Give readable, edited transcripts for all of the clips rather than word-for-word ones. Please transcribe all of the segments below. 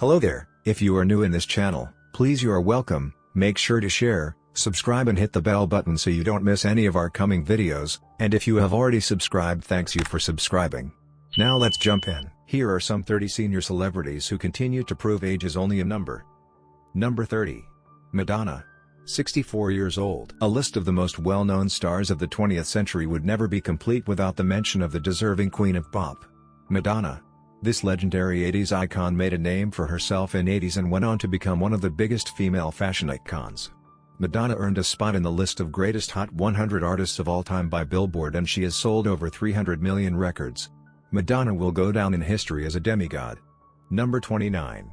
Hello there, if you are new in this channel, please you are welcome, make sure to share, subscribe and hit the bell button so you don't miss any of our coming videos, and if you have already subscribed, thanks you for subscribing. Now let's jump in. Here are some 30 senior celebrities who continue to prove age is only a number. Number 30. Madonna. 64 years old. A list of the most well-known stars of the 20th century would never be complete without the mention of the deserving queen of pop. Madonna. This legendary 80s icon made a name for herself in 80s and went on to become one of the biggest female fashion icons. Madonna earned a spot in the list of greatest Hot 100 artists of all time by Billboard, and she has sold over 300 million records. Madonna will go down in history as a demigod. Number 29.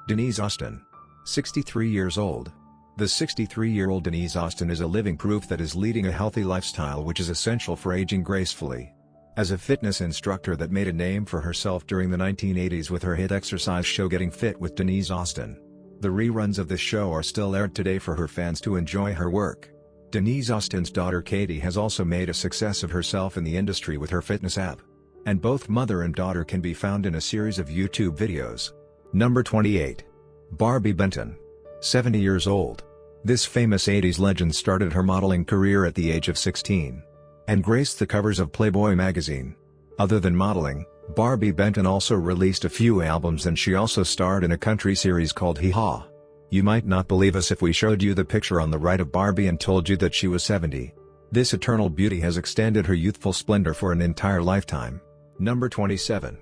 Denise Austin. 63 years old. The 63-year-old Denise Austin is a living proof that is leading a healthy lifestyle, which is essential for aging gracefully. As a fitness instructor that made a name for herself during the 1980s with her hit exercise show Getting Fit with Denise Austin. The reruns of the show are still aired today for her fans to enjoy her work. Denise Austin's daughter Katie has also made a success of herself in the industry with her fitness app. And both mother and daughter can be found in a series of YouTube videos. Number 28. Barbie Benton. 70 years old. This famous 80s legend started her modeling career at the age of 16. And graced the covers of Playboy magazine. Other than modeling, Barbie Benton also released a few albums, and she also starred in a country series called Hee Haw. You might not believe us if we showed you the picture on the right of Barbie and told you that she was 70. This eternal beauty has extended her youthful splendor for an entire lifetime. Number 27.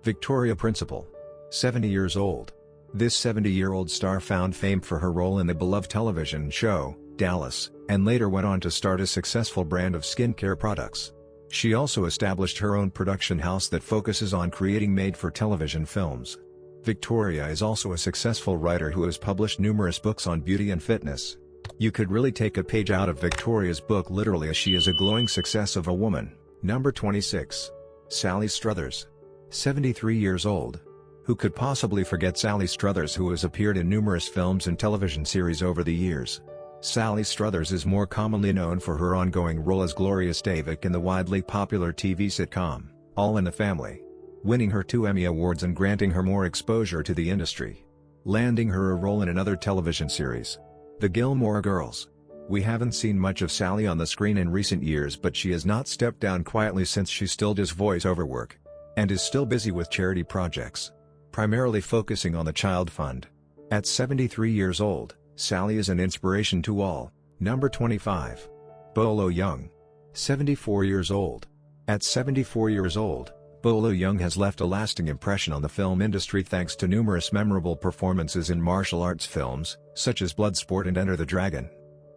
Victoria Principal. 70 years old. This 70-year-old star found fame for her role in the beloved television show, Dallas, and later went on to start a successful brand of skincare products. She also established her own production house that focuses on creating made-for-television films. Victoria is also a successful writer who has published numerous books on beauty and fitness. You could really take a page out of Victoria's book literally, as she is a glowing success of a woman. Number 26. Sally Struthers. 73 years old. Who could possibly forget Sally Struthers, who has appeared in numerous films and television series over the years? Sally Struthers is more commonly known for her ongoing role as Gloria Stavik in the widely popular TV sitcom, All in the Family, winning her 2 Emmy Awards and granting her more exposure to the industry. Landing her a role in another television series, The Gilmore Girls. We haven't seen much of Sally on the screen in recent years, but she has not stepped down quietly since she still does voice-over work, and is still busy with charity projects, primarily focusing on the Child Fund. At 73 years old, Sally is an inspiration to all. Number 25. Bole Young. 74 years old. At 74 years old, Bole Young has left a lasting impression on the film industry thanks to numerous memorable performances in martial arts films, such as Bloodsport and Enter the Dragon.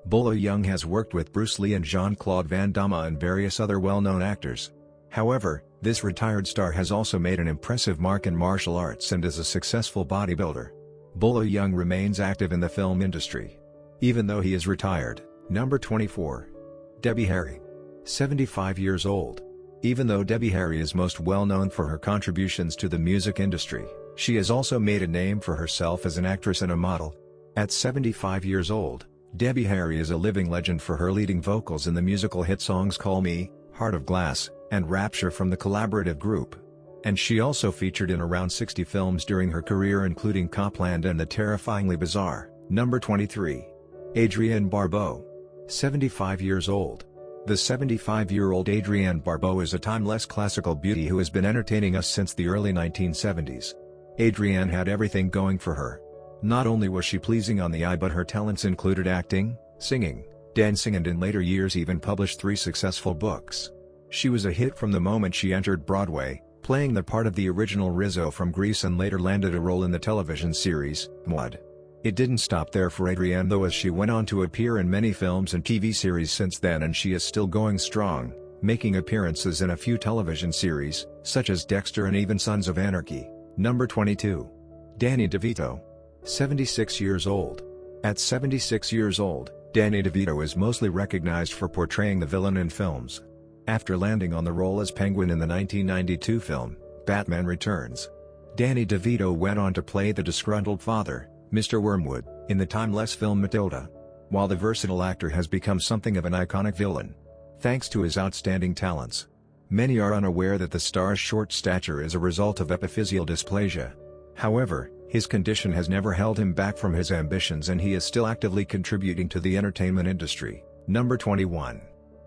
Bole Young has worked with Bruce Lee and Jean-Claude Van Damme and various other well-known actors. However, this retired star has also made an impressive mark in martial arts and is a successful bodybuilder. Bole Young remains active in the film industry, even though he is retired. Number 24. Debbie Harry. 75 years old. Even though Debbie Harry is most well known for her contributions to the music industry, she has also made a name for herself as an actress and a model. At 75 years old, Debbie Harry is a living legend for her leading vocals in the musical hit songs Call Me, Heart of Glass, and Rapture from the collaborative group. And she also featured in around 60 films during her career, including Copland and The Terrifyingly Bizarre. Number 23. Adrienne Barbeau. 75 years old. The 75-year-old Adrienne Barbeau is a timeless classical beauty who has been entertaining us since the early 1970s. Adrienne had everything going for her. Not only was she pleasing on the eye, but her talents included acting, singing, dancing, and in later years even published 3 successful books. She was a hit from the moment she entered Broadway, playing the part of the original Rizzo from Grease, and later landed a role in the television series, Maude. It didn't stop there for Adrienne though, as she went on to appear in many films and TV series since then, and she is still going strong, making appearances in a few television series, such as Dexter and even Sons of Anarchy. Number 22. Danny DeVito. 76 years old. At 76 years old, Danny DeVito is mostly recognized for portraying the villain in films. After landing on the role as Penguin in the 1992 film, Batman Returns, Danny DeVito went on to play the disgruntled father, Mr. Wormwood, in the timeless film Matilda. While the versatile actor has become something of an iconic villain, thanks to his outstanding talents, many are unaware that the star's short stature is a result of epiphyseal dysplasia. However, His condition has never held him back from his ambitions and he is still actively contributing to the entertainment industry. Number 21.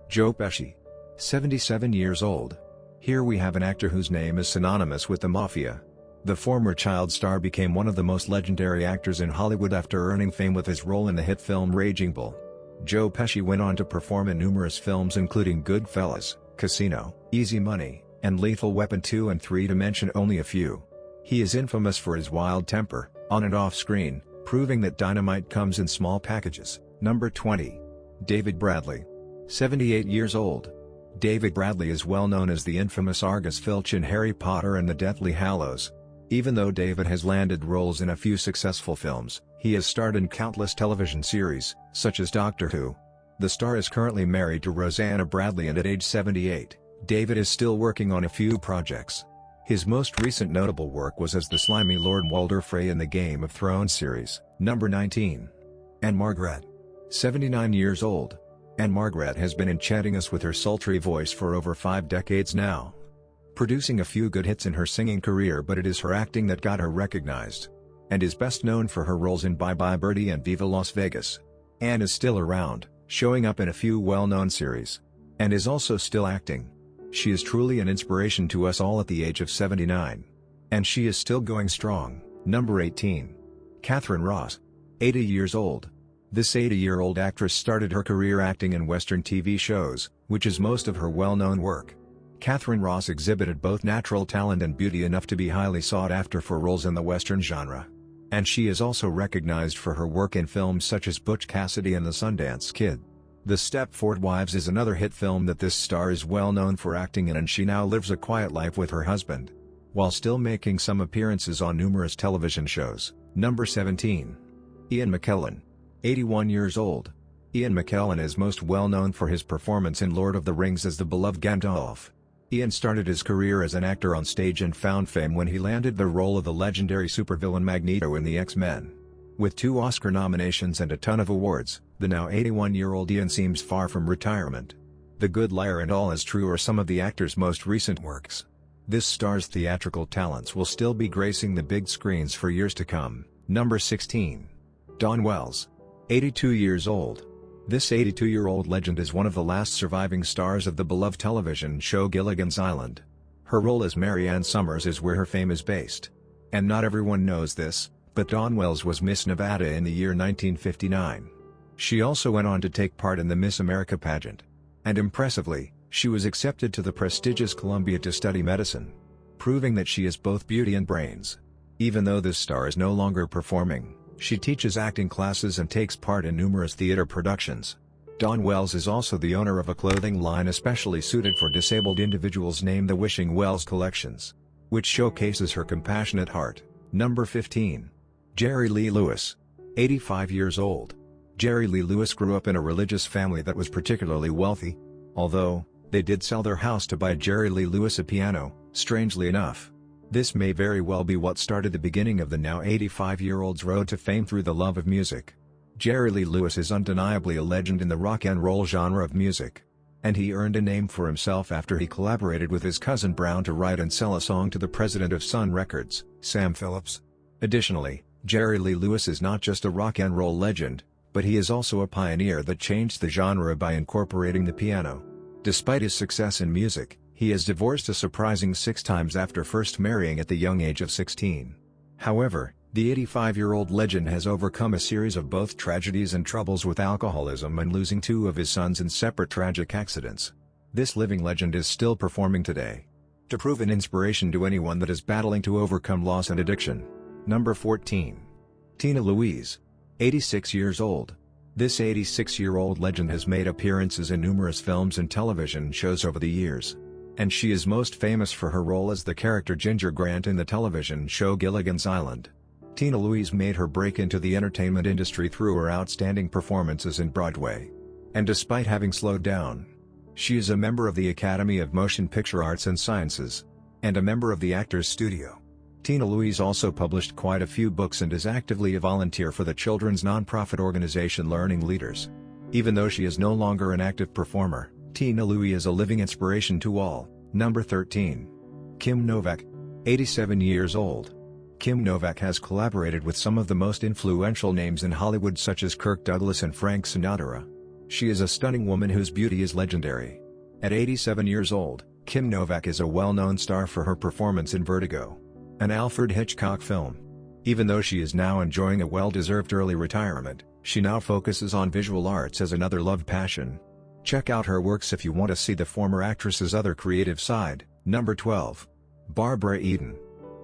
Joe Pesci. 77 years old. Here we have an actor whose name is synonymous with the mafia. The former child star became one of the most legendary actors in Hollywood after earning fame with his role in the hit film Raging Bull. Joe Pesci went on to perform in numerous films including Goodfellas, Casino, Easy Money, and Lethal Weapon 2 and 3 to mention only a few. He is infamous for his wild temper, on and off screen, proving that dynamite comes in small packages. Number 20. David Bradley. 78 years old. David Bradley is well known as the infamous Argus Filch in Harry Potter and the Deathly Hallows. Even though David has landed roles in a few successful films, he has starred in countless television series, such as Doctor Who. The star is currently married to Rosanna Bradley and at age 78, David is still working on a few projects. His most recent notable work was as the slimy Lord Walder Frey in the Game of Thrones series. Number 19. Anne Margaret. 79 years old. Anne Margaret has been enchanting us with her sultry voice for over 5 decades now. Producing a few good hits in her singing career, but it is her acting that got her recognized. And is best known for her roles in Bye Bye Birdie and Viva Las Vegas. Anne is still around, showing up in a few well-known series. And is also still acting. She is truly an inspiration to us all at the age of 79. And she is still going strong. Number 18. Catherine Ross. 80 years old. This 80-year-old actress started her career acting in Western TV shows, which is most of her well-known work. Catherine Ross exhibited both natural talent and beauty enough to be highly sought after for roles in the Western genre. And she is also recognized for her work in films such as Butch Cassidy and the Sundance Kid. The Stepford Wives is another hit film that this star is well known for acting in, and she now lives a quiet life with her husband, while still making some appearances on numerous television shows. Number 17. Ian McKellen. 81 years old. Ian McKellen is most well known for his performance in Lord of the Rings as the beloved Gandalf. Ian started his career as an actor on stage and found fame when he landed the role of the legendary supervillain Magneto in the X-Men. With 2 Oscar nominations and a ton of awards, the now 81-year-old Ian seems far from retirement. The Good Liar and All Is True are some of the actor's most recent works. This star's theatrical talents will still be gracing the big screens for years to come. Number 16. Dawn Wells. 82 years old. This 82-year-old legend is one of the last surviving stars of the beloved television show Gilligan's Island. Her role as Mary Ann Summers is where her fame is based. And not everyone knows this, but Dawn Wells was Miss Nevada in the year 1959. She also went on to take part in the Miss America pageant. And impressively, she was accepted to the prestigious Columbia to study medicine. Proving that she is both beauty and brains. Even though this star is no longer performing, she teaches acting classes and takes part in numerous theater productions. Dawn Wells is also the owner of a clothing line especially suited for disabled individuals named the Wishing Wells Collections, which showcases her compassionate heart. Number 15. Jerry Lee Lewis. 85 years old. Jerry Lee Lewis grew up in a religious family that was particularly wealthy. Although, they did sell their house to buy Jerry Lee Lewis a piano, strangely enough. This may very well be what started the beginning of the now 85-year-old's road to fame through the love of music. Jerry Lee Lewis is undeniably a legend in the rock and roll genre of music. And he earned a name for himself after he collaborated with his cousin Brown to write and sell a song to the president of Sun Records, Sam Phillips. Additionally, Jerry Lee Lewis is not just a rock and roll legend, but he is also a pioneer that changed the genre by incorporating the piano. Despite his success in music, he is divorced a surprising 6 times after first marrying at the young age of 16. However, the 85-year-old legend has overcome a series of both tragedies and troubles with alcoholism and losing 2 of his sons in separate tragic accidents. This living legend is still performing today, to prove an inspiration to anyone that is battling to overcome loss and addiction. Number 14. Tina Louise. 86 years old. This 86-year-old legend has made appearances in numerous films and television shows over the years. And she is most famous for her role as the character Ginger Grant in the television show Gilligan's Island. Tina Louise made her break into the entertainment industry through her outstanding performances in Broadway. And despite having slowed down, she is a member of the Academy of Motion Picture Arts and Sciences, and a member of the Actors Studio. Tina Louise also published quite a few books and is actively a volunteer for the children's nonprofit organization Learning Leaders. Even though she is no longer an active performer, Tina Louise is a living inspiration to all. Number 13. Kim Novak. 87 years old. Kim Novak has collaborated with some of the most influential names in Hollywood such as Kirk Douglas and Frank Sinatra. She is a stunning woman whose beauty is legendary. At 87 years old, Kim Novak is a well-known star for her performance in Vertigo, an Alfred Hitchcock film. Even though she is now enjoying a well-deserved early retirement, she now focuses on visual arts as another love passion. Check out her works if you want to see the former actress's other creative side. Number 12. Barbara Eden.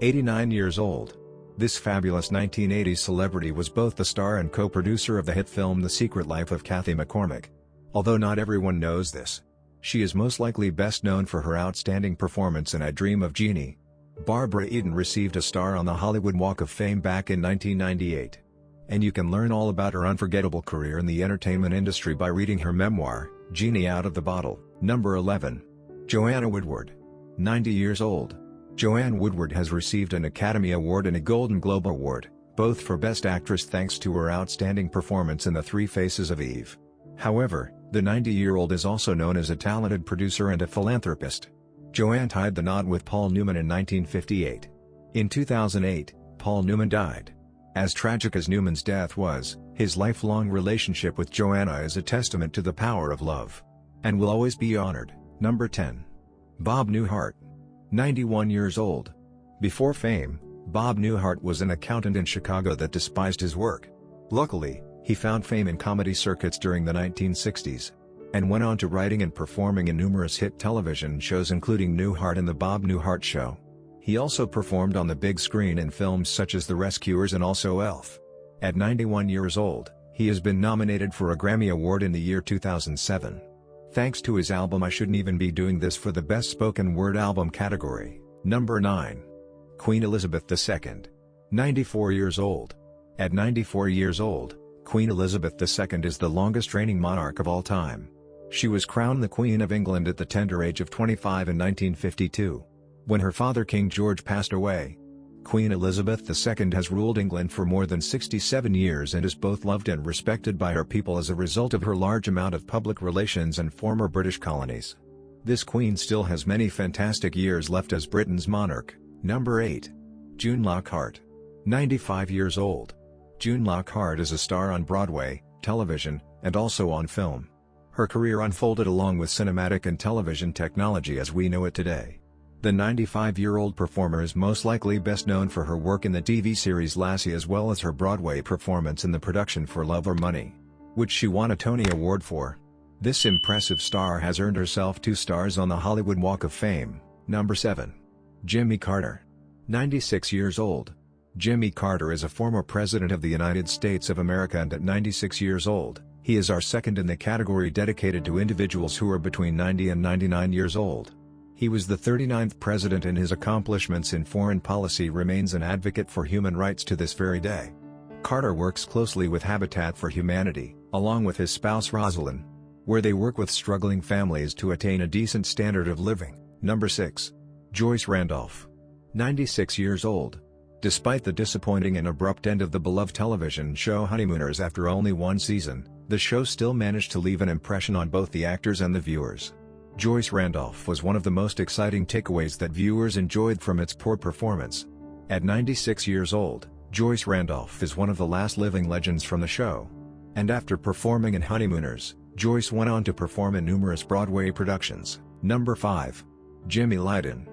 89 years old. This fabulous 1980s celebrity was both the star and co-producer of the hit film The Secret Life of Kathy McCormick. Although not everyone knows this, she is most likely best known for her outstanding performance in I Dream of Jeannie. Barbara Eden received a star on the Hollywood Walk of Fame back in 1998. And you can learn all about her unforgettable career in the entertainment industry by reading her memoir, Jeannie Out of the Bottle. Number 11. Joanne Woodward. 90 years old. Joanne Woodward has received an Academy Award and a Golden Globe Award, both for Best Actress thanks to her outstanding performance in The Three Faces of Eve. However, the 90-year-old is also known as a talented producer and a philanthropist. Joanne tied the nod with Paul Newman in 1958. In 2008, Paul Newman died. As tragic as Newman's death was, his lifelong relationship with Joanna is a testament to the power of love. And will always be honored. Number 10. Bob Newhart. 91 years old. Before fame, Bob Newhart was an accountant in Chicago that despised his work. Luckily, he found fame in comedy circuits during the 1960s. And went on to writing and performing in numerous hit television shows including Newhart and The Bob Newhart Show. He also performed on the big screen in films such as The Rescuers and also Elf. At 91 years old, he has been nominated for a Grammy Award in the year 2007. Thanks to his album I Shouldn't Even Be Doing This for the Best Spoken Word Album category. Number 9. Queen Elizabeth II. 94 years old. At 94 years old, Queen Elizabeth II is the longest reigning monarch of all time. She was crowned the Queen of England at the tender age of 25 in 1952. When her father King George passed away. Queen Elizabeth II has ruled England for more than 67 years and is both loved and respected by her people as a result of her large amount of public relations and former British colonies. This queen still has many fantastic years left as Britain's monarch. Number 8. June Lockhart. 95 years old. June Lockhart is a star on Broadway, television, and also on film. Her career unfolded along with cinematic and television technology as we know it today. The 95-year-old performer is most likely best known for her work in the TV series Lassie as well as her Broadway performance in the production For Love or Money, which she won a Tony Award for. This impressive star has earned herself 2 stars on the Hollywood Walk of Fame. Number 7. Jimmy Carter. 96 years old. Jimmy Carter is a former president of the United States of America and at 96 years old, he is our second in the category dedicated to individuals who are between 90 and 99 years old. He was the 39th president and his accomplishments in foreign policy remains an advocate for human rights to this very day. Carter works closely with Habitat for Humanity, along with his spouse Rosalind, where they work with struggling families to attain a decent standard of living. Number 6. Joyce Randolph. 96 years old. Despite the disappointing and abrupt end of the beloved television show Honeymooners after only 1 season, the show still managed to leave an impression on both the actors and the viewers. Joyce Randolph was one of the most exciting takeaways that viewers enjoyed from its poor performance. At 96 years old, Joyce Randolph is one of the last living legends from the show. And after performing in Honeymooners, Joyce went on to perform in numerous Broadway productions. Number 5. Jimmy Lydon.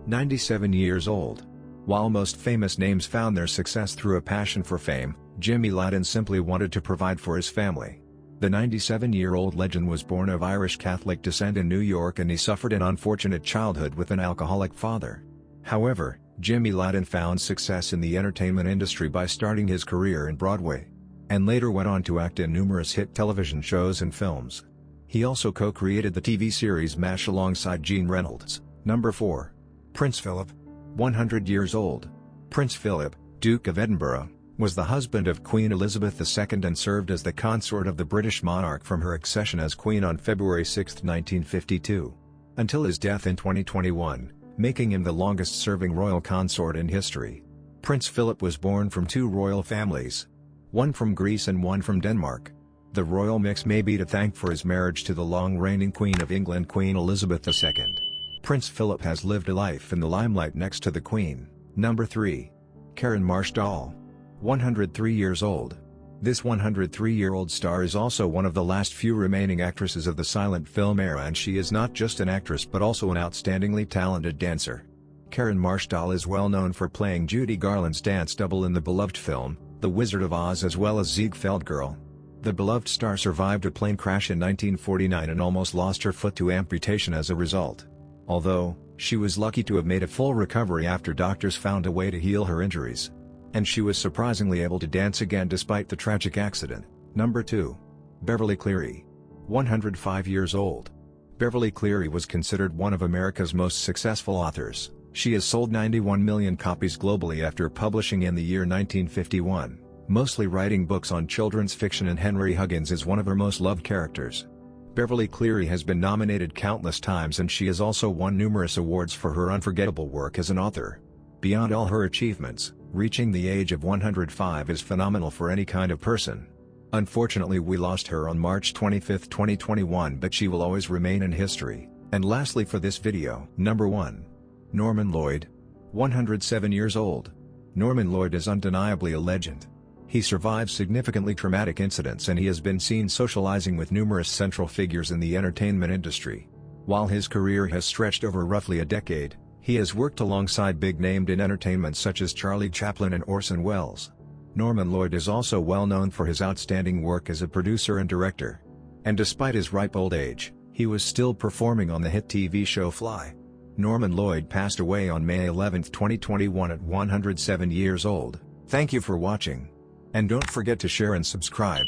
97 years old. While most famous names found their success through a passion for fame, Jimmy Lydon simply wanted to provide for his family. The 97-year-old legend was born of Irish Catholic descent in New York and he suffered an unfortunate childhood with an alcoholic father. However, Jimmy Lydon found success in the entertainment industry by starting his career in Broadway, and later went on to act in numerous hit television shows and films. He also co-created the TV series MASH alongside Jean Reynolds. Number 4. Prince Philip. 100 years old. Prince Philip, Duke of Edinburgh, was the husband of Queen Elizabeth II and served as the consort of the British monarch from her accession as Queen on February 6, 1952, until his death in 2021, making him the longest-serving royal consort in history. Prince Philip was born from 2 royal families, one from Greece and one from Denmark. The royal mix may be to thank for his marriage to the long-reigning Queen of England Queen Elizabeth II. Prince Philip has lived a life in the limelight next to the Queen. Number 3. Karen Marsh doll. 103 years old. This 103-year-old star is also one of the last few remaining actresses of the silent film era, and she is not just an actress but also an outstandingly talented dancer. Karen Marsh doll is well known for playing Judy Garland's dance double in the beloved film, The Wizard of Oz, as well as Ziegfeld Girl. The beloved star survived a plane crash in 1949 and almost lost her foot to amputation as a result. Although, she was lucky to have made a full recovery after doctors found a way to heal her injuries. And she was surprisingly able to dance again despite the tragic accident. Number 2. Beverly Cleary. 105 years old. Beverly Cleary was considered one of America's most successful authors. She has sold 91 million copies globally after publishing in the year 1951, mostly writing books on children's fiction, and Henry Huggins is one of her most loved characters. Beverly Cleary has been nominated countless times, and she has also won numerous awards for her unforgettable work as an author. Beyond all her achievements, reaching the age of 105 is phenomenal for any kind of person. Unfortunately, we lost her on March 25, 2021, but she will always remain in history. And lastly for this video, number 1. Norman Lloyd. 107 years old. Norman Lloyd is undeniably a legend. He survived significantly traumatic incidents, and he has been seen socializing with numerous central figures in the entertainment industry. While his career has stretched over roughly a decade, he has worked alongside big names in entertainment such as Charlie Chaplin and Orson Welles. Norman Lloyd is also well known for his outstanding work as a producer and director. And despite his ripe old age, he was still performing on the hit TV show Fly. Norman Lloyd passed away on May 11, 2021 at 107 years old. Thank you for watching. And don't forget to share and subscribe.